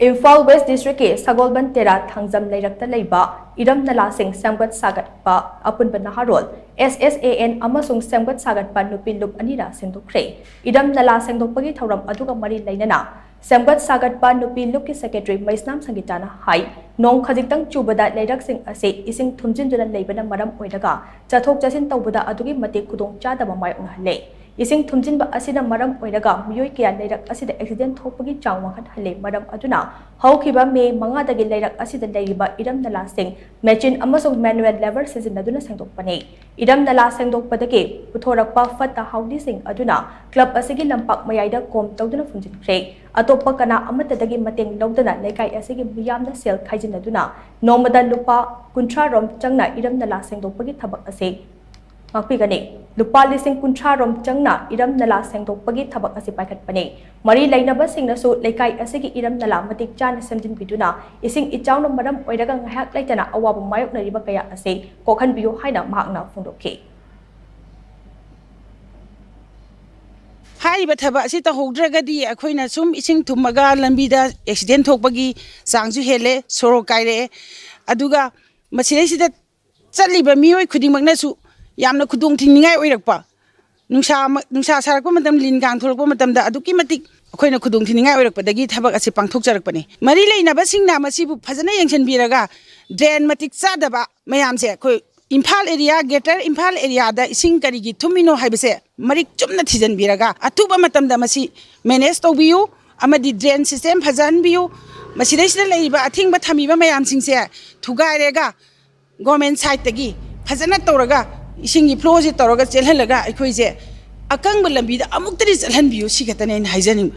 Imphal West District ke Sagolban Tera Thangjam Leirakta Leiba Iram Nalasing Samgat Sagatpa Apunba Naharol SSAN amasung Samgat Sagatpa Nupilup Anira Sendukre Iram Nalasing Dopagi Thoram Aduga Mari Lainana Samgat Sagatpa Nupilup ki Secretary Maisnam Sangitana Hai Nong Khajitang Chubada Leirak Sing Ase Ising Thumjinduna Leibana Maram Oidaga Chathok Chasin Tawbada Adugi Mate Kudong Chadaba Mai Unhale Ising Thumjinba Asida Maram Oidaga Miyoi Kaya Leirak Asida accident Thopagi Changwahan Hale Maram Aduna Haukiba May Mangadagi Leirak Asida Leiba Iram Nalasing Machine amasung manual lever Sizinaduna Sangdokpane Iram Nalas Sangdokpadagi Puthorakpa Fata Haudi Sing Aduna Club Asigi Lampak Mayaida Kom Tawduna Funjin Kre Atopa Kana Amatadagi Mating Lodana Lekai Asigi Miyamna Sel Kajinaduna Nomada Lupa Kuntra Rom Changna Iram Nalas Sangdokpagi Tabak Ase Makpigani Lupa Lising Kuntra Rom Changna Iram Nalas Sangdokpagi Tabak Ase Paikatpane Mari Lainaba Singnasu Lekai Asigi Iram Nala Matik Chan Semjin Biduna Ising Ichawna Madam Oidaga Ngahak Laitana Awab Mayok Nariba Kaya Ase Kokhan Biyo Haina Mahakna Fundoke Hai bathaba si ta hogdragadi akhoina sum ising thumaga lambida accident thokpagi sangju hele soro kaire aduga masile sida chaliba mioi khudingmakna su yamna khudong thingningai oirakpa nungsa sarakpa matam lin gang tholokpa matam da aduki matik akhoina khudong thingningai oirakpa dagi thabak ase pangthok charakpani mari leinaba singna masibu phajana yengchen biraga drain matik chadaba mayam se khoi Imphal area Greater Imphal area da ising karigi thumino haibase marik chumna thijan biraga atuba matamda masi manage tawbiu amadi drain system phajan biu masi reisna leiba athingba thamiba mayam singse thugairega government side tagi phajana tawraga isingi flow je tawraga chelhalaga akhoi je akang lambi da amuktari chelhan biu sikatane haijaning